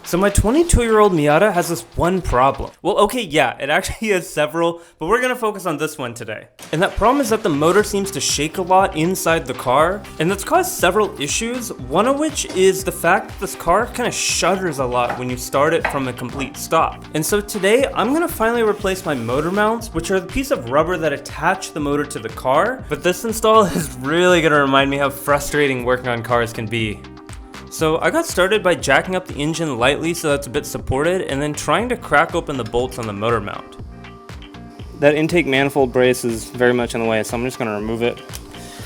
So my 22-year-old Miata has this one problem. Well, okay, yeah, it actually has several, but we're gonna focus on this one today. And that problem is that the motor seems to shake a lot inside the car, and that's caused several issues, one of which is the fact that this car kind of shudders a lot when you start it from a complete stop. And so today, I'm gonna finally replace my motor mounts, which are the piece of rubber that attach the motor to the car, but this install is really gonna remind me how frustrating working on cars can be. So I got started by jacking up the engine lightly so that's a bit supported, and then trying to crack open the bolts on the motor mount. That intake manifold brace is very much in the way, so I'm just going to remove it.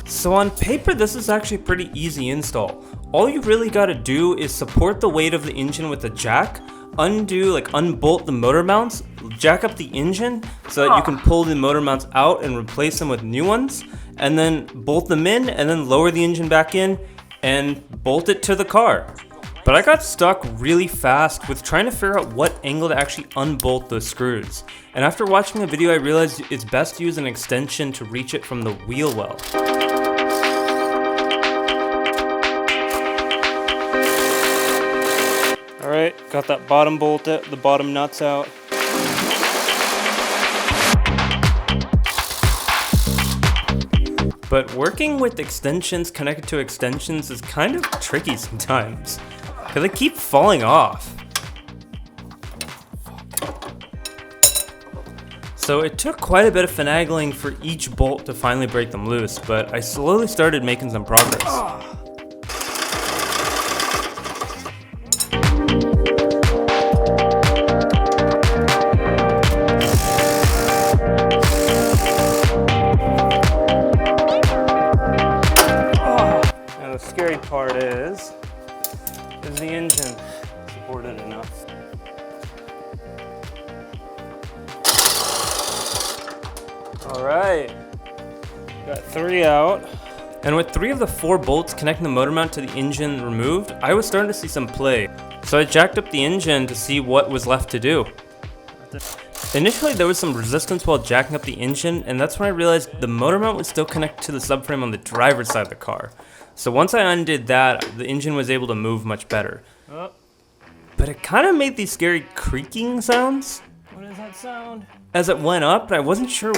So on paper, this is actually a pretty easy install. All you really got to do is support the weight of the engine with a jack, unbolt the motor mounts, jack up the engine so that you can pull the motor mounts out and replace them with new ones, and then bolt them in, and then lower the engine back in, and bolt it to the car. But I got stuck really fast with trying to figure out what angle to actually unbolt those screws. And after watching the video, I realized it's best to use an extension to reach it from the wheel well. Alright, got that bottom bolt out, the bottom nuts out. But working with extensions connected to extensions is kind of tricky sometimes, because they keep falling off. So it took quite a bit of finagling for each bolt to finally break them loose, but I slowly started making some progress. Part is the engine supported enough? All right, got 3 out. And with 3 of the 4 bolts connecting the motor mount to the engine removed, I was starting to see some play. So I jacked up the engine to see what was left to do. Initially, there was some resistance while jacking up the engine, and that's when I realized the motor mount was still connected to the subframe on the driver's side of the car. So once I undid that, the engine was able to move much better. But it kind of made these scary creaking sounds. What is that sound? As it went up, and I wasn't sure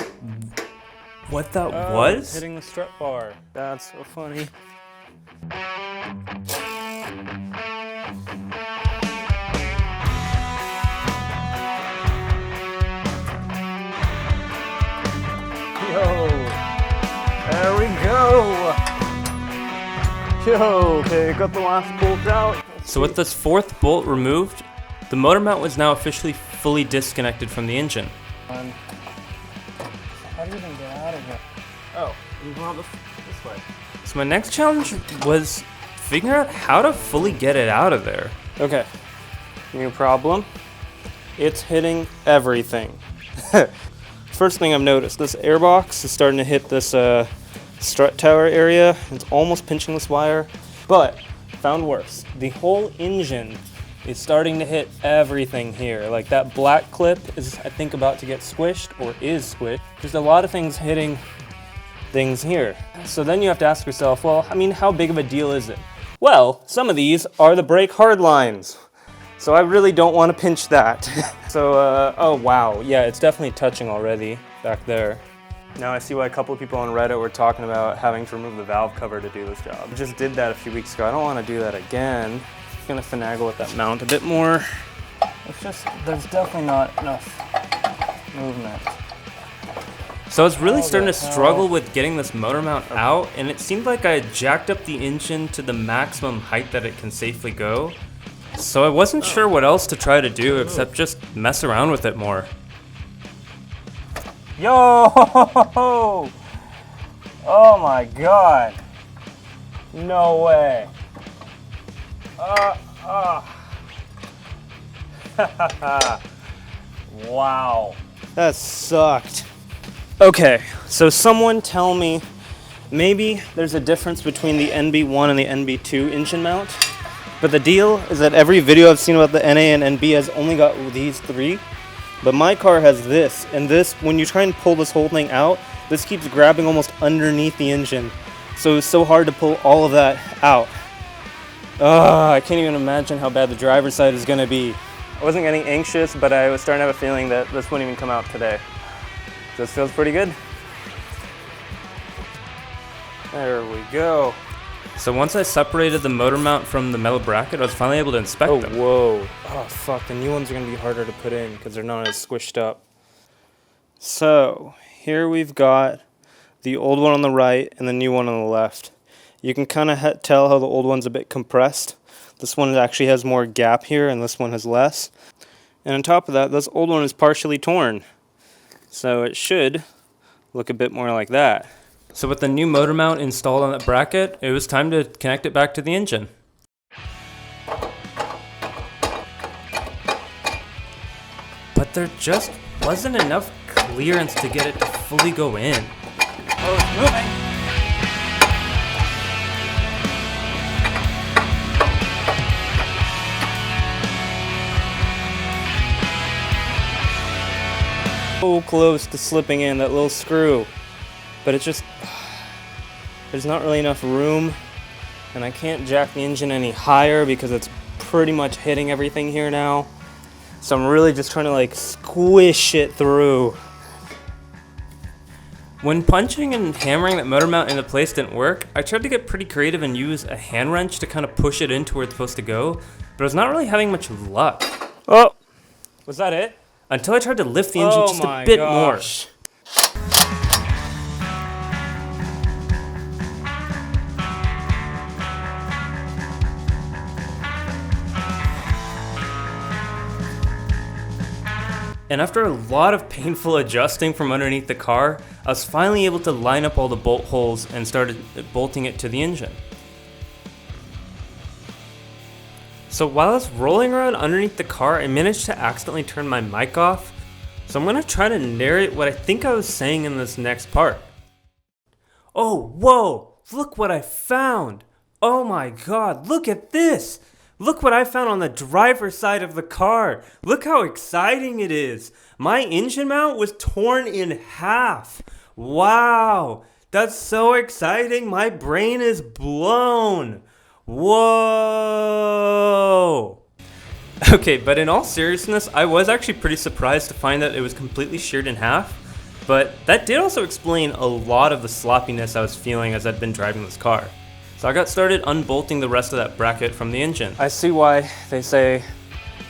what that was. It's hitting the strut bar. That's so funny. Yo, there we go. Yo, okay, got the last bolt out. So with this 4th bolt removed, the motor mount was now officially fully disconnected from the engine. How do you even get out of here? Oh, you go out this way. So my next challenge was figuring out how to fully get it out of there. Okay, new problem. It's hitting everything. First thing I've noticed, this airbox is starting to hit this strut tower area. It's almost pinching this wire, but found worse. The whole engine is starting to hit everything here. Like that black clip is, I think, about to get squished or is squished. There's a lot of things hitting things here. So then you have to ask yourself, well, I mean, how big of a deal is it? Well, some of these are the brake hard lines. So I really don't want to pinch that. So, oh wow, yeah, it's definitely touching already back there. Now I see why a couple of people on Reddit were talking about having to remove the valve cover to do this job. I just did that a few weeks ago. I don't want to do that again. I'm gonna finagle with that mount a bit more. It's just, there's definitely not enough movement. So I was really starting to struggle with getting this motor mount out, and it seemed like I had jacked up the engine to the maximum height that it can safely go. So I wasn't sure what else to try to do except just mess around with it more. Yo! Oh my god! No way! Wow. That sucked. Okay, so someone tell me, maybe there's a difference between the NB1 and the NB2 engine mount, but the deal is that every video I've seen about the NA and NB has only got these 3. But my car has this, and this, when you try and pull this whole thing out, this keeps grabbing almost underneath the engine. So it's so hard to pull all of that out. I can't even imagine how bad the driver's side is gonna be. I wasn't getting anxious, but I was starting to have a feeling that this wouldn't even come out today. This feels pretty good. There we go. So once I separated the motor mount from the metal bracket, I was finally able to inspect them. Whoa. Oh, fuck. The new ones are going to be harder to put in because they're not as squished up. So here we've got the old one on the right and the new one on the left. You can kind of tell how the old one's a bit compressed. This one actually has more gap here and this one has less. And on top of that, this old one is partially torn. So it should look a bit more like that. So with the new motor mount installed on that bracket, it was time to connect it back to the engine. But there just wasn't enough clearance to get it to fully go in. Oh, it's moving! So close to slipping in that little screw. But it's just, there's not really enough room, and I can't jack the engine any higher because it's pretty much hitting everything here now. So I'm really just trying to like squish it through. When punching and hammering that motor mount into place didn't work, I tried to get pretty creative and use a hand wrench to kind of push it into where it's supposed to go, but I was not really having much luck. Oh, was that it? Until I tried to lift the engine just a bit more. And after a lot of painful adjusting from underneath the car, I was finally able to line up all the bolt holes and started bolting it to the engine. So while I was rolling around underneath the car, I managed to accidentally turn my mic off. So I'm going to try to narrate what I think I was saying in this next part. Oh, whoa, look what I found. Oh my God, look at this. Look what I found on the driver's side of the car. Look how exciting it is. My engine mount was torn in half. Wow, that's so exciting. My brain is blown. Whoa. Okay, but in all seriousness, I was actually pretty surprised to find that it was completely sheared in half. But that did also explain a lot of the sloppiness I was feeling as I'd been driving this car. So I got started unbolting the rest of that bracket from the engine. I see why they say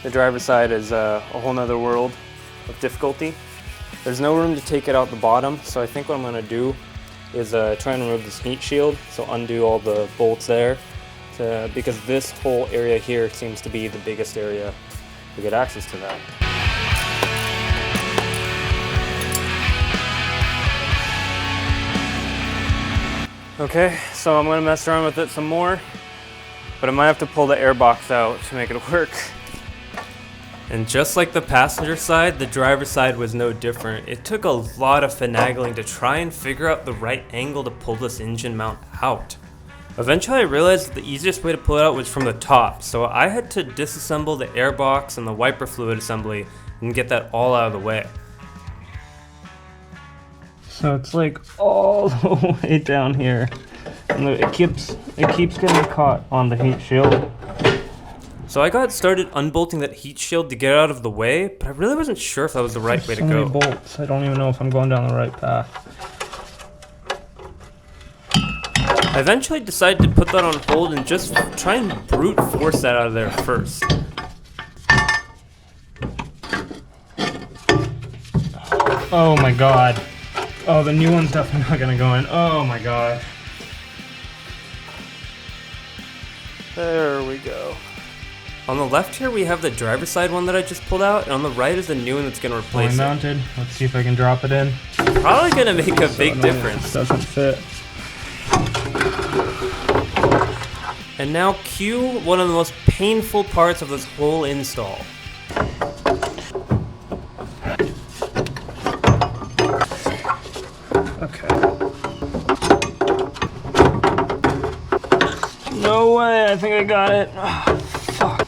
the driver's side is a whole nother world of difficulty. There's no room to take it out the bottom, so I think what I'm going to do is try and remove this heat shield, so undo all the bolts there, because this whole area here seems to be the biggest area to get access to that. Okay, so I'm going to mess around with it some more, but I might have to pull the airbox out to make it work. And just like the passenger side, the driver's side was no different. It took a lot of finagling to try and figure out the right angle to pull this engine mount out. Eventually I realized that the easiest way to pull it out was from the top, so I had to disassemble the airbox and the wiper fluid assembly and get that all out of the way. So it's like all the way down here, and it keeps getting caught on the heat shield. So I got started unbolting that heat shield to get it out of the way, but I really wasn't sure if that was the right way to go. So many bolts, I don't even know if I'm going down the right path. I eventually decided to put that on hold and just try and brute force that out of there first. Oh my God. Oh, the new one's definitely not gonna go in. Oh my God. There we go. On the left here we have the driver's side one that I just pulled out, and on the right is the new one that's gonna replace it. Mounted. Let's see if I can drop it in. Probably gonna make a big difference. It doesn't fit. And now cue one of the most painful parts of this whole install. Okay. No way, I think I got it. Oh, fuck.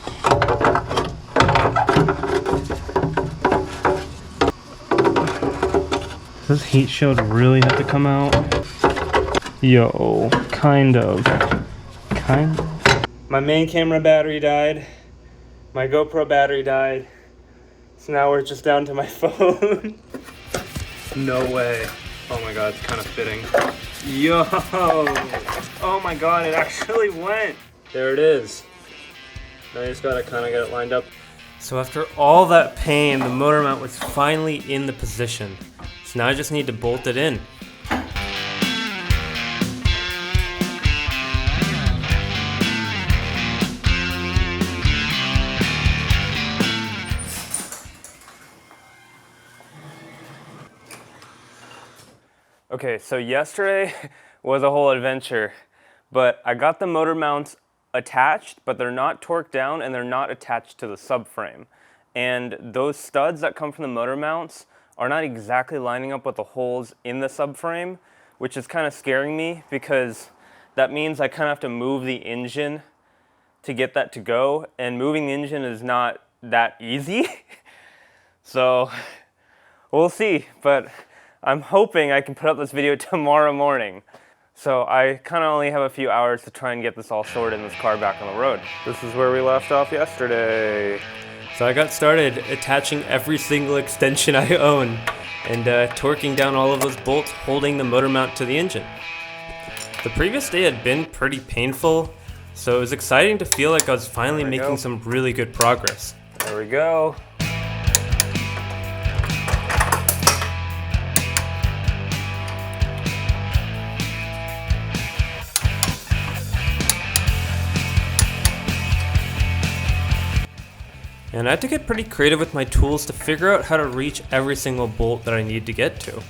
Does this heat shield really have to come out? Yo, kind of. My main camera battery died. My GoPro battery died. So now we're just down to my phone. No way. Oh my god, it's kind of fitting. Yo! Oh my god, it actually went! There it is. Now I just gotta kind of get it lined up. So after all that pain, the motor mount was finally in the position. So now I just need to bolt it in. Okay, so yesterday was a whole adventure, but I got the motor mounts attached, but they're not torqued down and they're not attached to the subframe. And those studs that come from the motor mounts are not exactly lining up with the holes in the subframe, which is kind of scaring me because that means I kind of have to move the engine to get that to go, and moving the engine is not that easy. So we'll see, but I'm hoping I can put up this video tomorrow morning. So I kind of only have a few hours to try and get this all sorted and this car back on the road. This is where we left off yesterday. So I got started attaching every single extension I own and torquing down all of those bolts holding the motor mount to the engine. The previous day had been pretty painful, so it was exciting to feel like I was finally making some really good progress. There we go. And I had to get pretty creative with my tools to figure out how to reach every single bolt that I need to get to.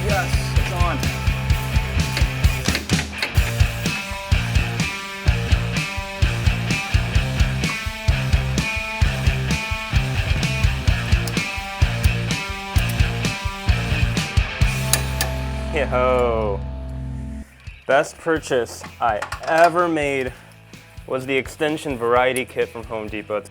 Yes, it's on. Yo, best purchase I ever made was the extension variety kit from Home Depot.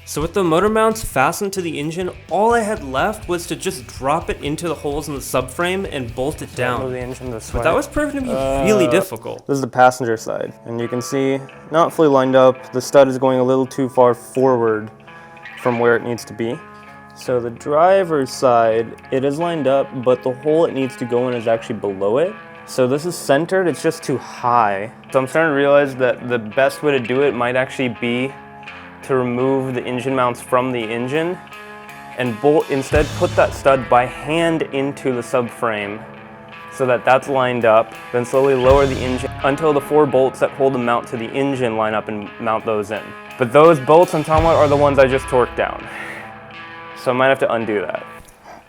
So with the motor mounts fastened to the engine, all I had left was to just drop it into the holes in the subframe and bolt it down. Move the engine this way. But that was proving to be really difficult. This is the passenger side, and you can see, not fully lined up, the stud is going a little too far forward from where it needs to be. So the driver's side, it is lined up, but the hole it needs to go in is actually below it. So this is centered, it's just too high. So I'm starting to realize that the best way to do it might actually be to remove the engine mounts from the engine and instead put that stud by hand into the subframe so that that's lined up, then slowly lower the engine until the 4 bolts that hold the mount to the engine line up and mount those in. But those bolts I'm talking about are the ones I just torqued down. So I might have to undo that.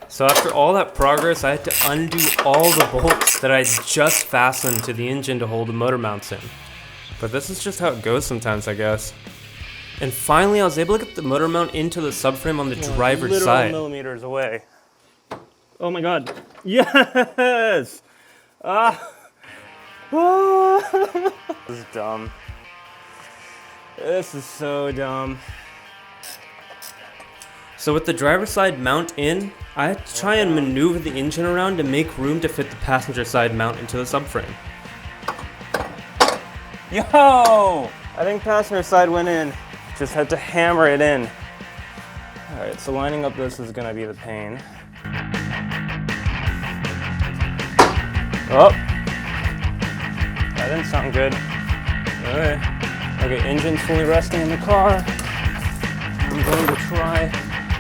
So after all that progress, I had to undo all the bolts that I just fastened to the engine to hold the motor mounts in. But this is just how it goes sometimes, I guess. And finally, I was able to get the motor mount into the subframe on the driver's side. Millimeters away. Oh my god. Yes! This is dumb. This is so dumb. So with the driver's side mount in, I had to try and maneuver the engine around to make room to fit the passenger side mount into the subframe. Yo! I think passenger side went in. Just had to hammer it in. Alright, so lining up this is gonna be the pain. Oh! That didn't sound good. Alright. Okay, engine's fully resting in the car. I'm going to try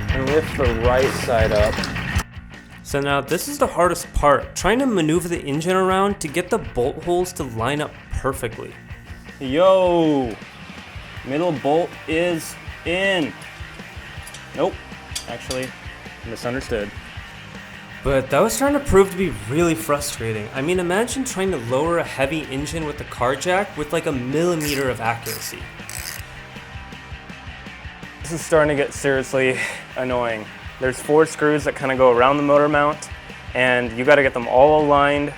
and lift the right side up. So now this is the hardest part, trying to maneuver the engine around to get the bolt holes to line up perfectly. Yo! Middle bolt is in. Nope, actually, misunderstood. But that was starting to prove to be really frustrating. I mean, imagine trying to lower a heavy engine with a car jack with like a millimeter of accuracy. This is starting to get seriously annoying. There's 4 screws that kind of go around the motor mount, and you got to get them all aligned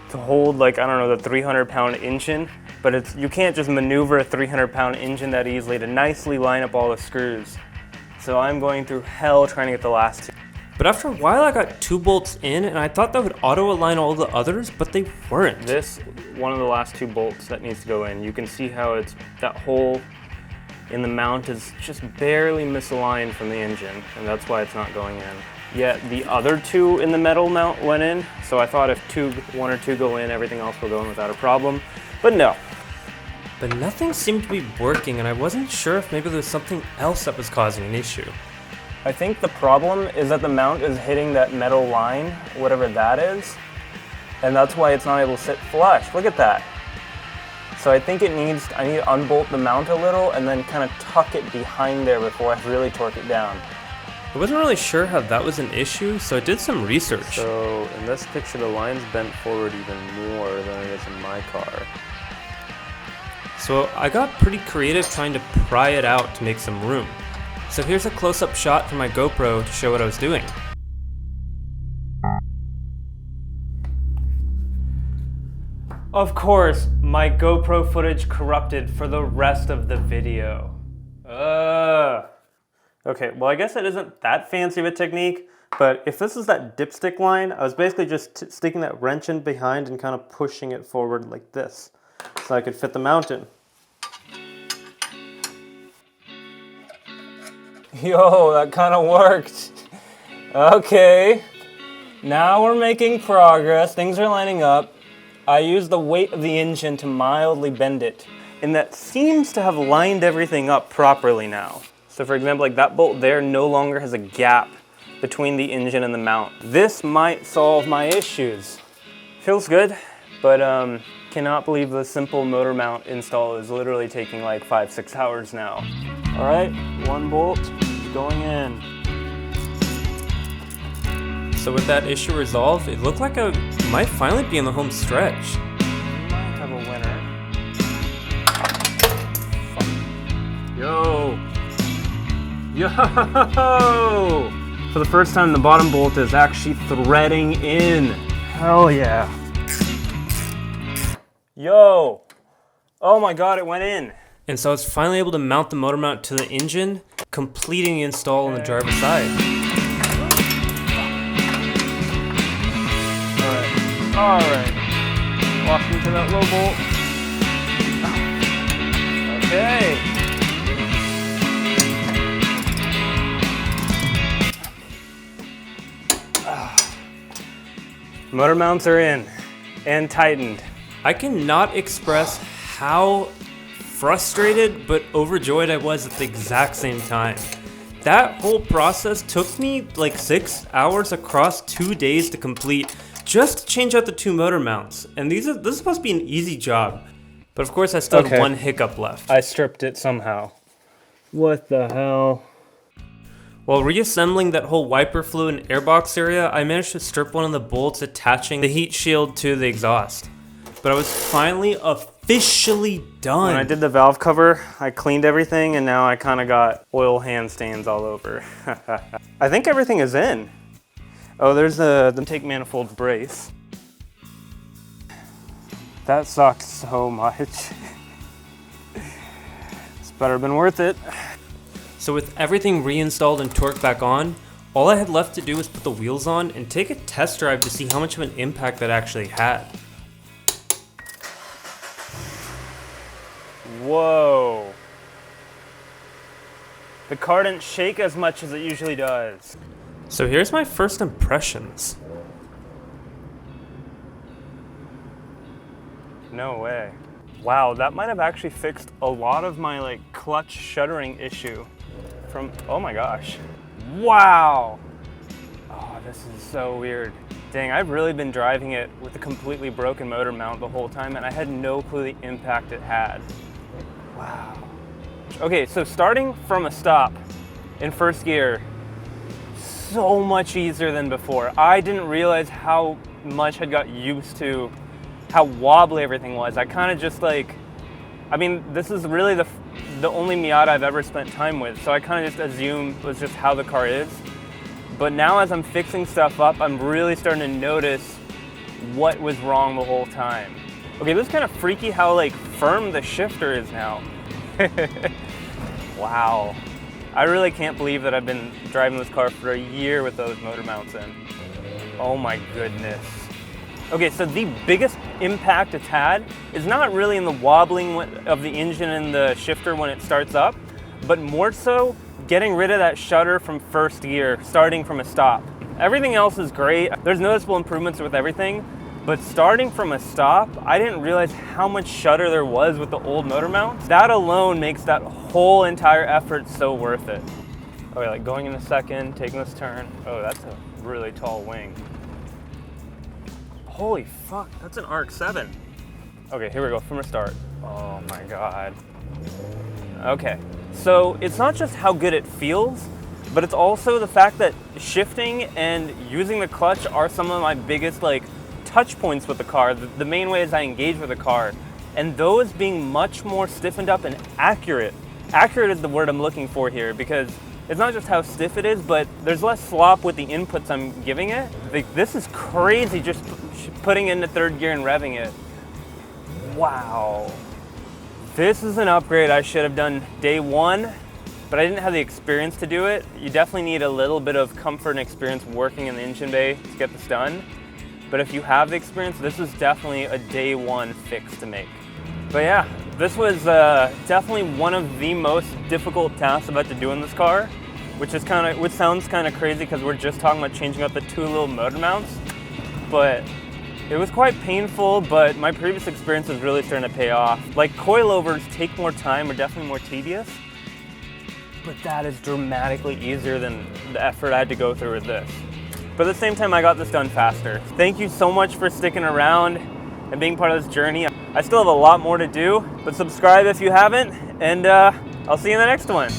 to hold, like, I don't know, the 300-pound engine. but you can't just maneuver a 300-pound engine that easily to nicely line up all the screws. So I'm going through hell trying to get the last two. But after a while I got 2 bolts in and I thought that would auto-align all the others, but they weren't. This, one of the last 2 bolts that needs to go in. You can see how that hole in the mount is just barely misaligned from the engine, and that's why it's not going in. Yet the other 2 in the metal mount went in, so I thought if 1 or 2 go in, everything else will go in without a problem, but no. But nothing seemed to be working, and I wasn't sure if maybe there was something else that was causing an issue. I think the problem is that the mount is hitting that metal line, whatever that is, and that's why it's not able to sit flush. Look at that. So I think I need to unbolt the mount a little and then kind of tuck it behind there before I really torque it down. I wasn't really sure how that was an issue, so I did some research. So in this picture, the line's bent forward even more than it is in my car. So I got pretty creative trying to pry it out to make some room. So here's a close-up shot from my GoPro to show what I was doing. Of course, my GoPro footage corrupted for the rest of the video. Okay, well I guess it isn't that fancy of a technique, but if this is that dipstick line, I was basically just sticking that wrench in behind and kind of pushing it forward like this, so I could fit the mount in. Yo, that kind of worked. Okay, now we're making progress. Things are lining up. I used the weight of the engine to mildly bend it, and that seems to have lined everything up properly now. So for example, like that bolt there no longer has a gap between the engine and the mount. This might solve my issues. Feels good, but cannot believe the simple motor mount install is literally taking like 5-6 hours now. All right, 1 bolt going in. So with that issue resolved, it looked like I might finally be in the home stretch. Might have a winner. Yo! Yo! For the first time, the bottom bolt is actually threading in. Hell yeah. Yo! Oh my god, it went in. And so I was finally able to mount the motor mount to the engine, completing the install on the driver's side. Alright. Walk into that low bolt. Okay. Motor mounts are in and tightened. I cannot express how frustrated but overjoyed I was at the exact same time. That whole process took me like 6 hours across 2 days to complete, just to change out the 2 motor mounts. And this is supposed to be an easy job. But of course I still had 1 hiccup left. I stripped it somehow. What the hell? While reassembling that whole wiper fluid and airbox area, I managed to strip one of the bolts attaching the heat shield to the exhaust. But I was finally officially done. When I did the valve cover, I cleaned everything and now I kind of got oil hand stains all over. I think everything is in. Oh, there's the intake manifold brace. That sucks so much. It's better been worth it. So with everything reinstalled and torqued back on, all I had left to do was put the wheels on and take a test drive to see how much of an impact that actually had. Whoa. The car didn't shake as much as it usually does. So here's my first impressions. No way. Wow, that might have actually fixed a lot of my like clutch shuddering issue from, oh my gosh. Wow. Oh, this is so weird. Dang, I've really been driving it with a completely broken motor mount the whole time and I had no clue the impact it had. Wow. Okay, so starting from a stop in first gear, so much easier than before. I didn't realize how much I got used to how wobbly everything was. I kind of just like, I mean, this is really the only Miata I've ever spent time with, so I kind of just assumed it was just how the car is. But now as I'm fixing stuff up, I'm really starting to notice what was wrong the whole time. Okay, this is kind of freaky how like firm the shifter is now. Wow. I really can't believe that I've been driving this car for a year with those motor mounts in. Oh my goodness. Okay, so the biggest impact it's had is not really in the wobbling of the engine and the shifter when it starts up, but more so getting rid of that shudder from first gear, starting from a stop. Everything else is great. There's noticeable improvements with everything, but starting from a stop, I didn't realize how much shudder there was with the old motor mounts. That alone makes that whole entire effort so worth it. Okay, like going in a second, taking this turn. Oh, that's a really tall wing. Holy fuck, that's an Arc 7. Okay, here we go from the start. Oh my God. Okay, so it's not just how good it feels, but it's also the fact that shifting and using the clutch are some of my biggest like touch points with the car, the main ways I engage with the car, and those being much more stiffened up and accurate. Accurate is the word I'm looking for here, because it's not just how stiff it is, but there's less slop with the inputs I'm giving it. Like, this is crazy just putting it into third gear and revving it. Wow. This is an upgrade I should have done day one, but I didn't have the experience to do it. You definitely need a little bit of comfort and experience working in the engine bay to get this done. But if you have the experience, this is definitely a day one fix to make. But yeah, this was definitely one of the most difficult tasks I've had to do in this car, which sounds kind of crazy because we're just talking about changing out the two little motor mounts. But it was quite painful, but my previous experience is really starting to pay off. Like, coilovers take more time, are definitely more tedious, but that is dramatically easier than the effort I had to go through with this. But at the same time, I got this done faster. Thank you so much for sticking around and being part of this journey. I still have a lot more to do, but subscribe if you haven't, and I'll see you in the next one.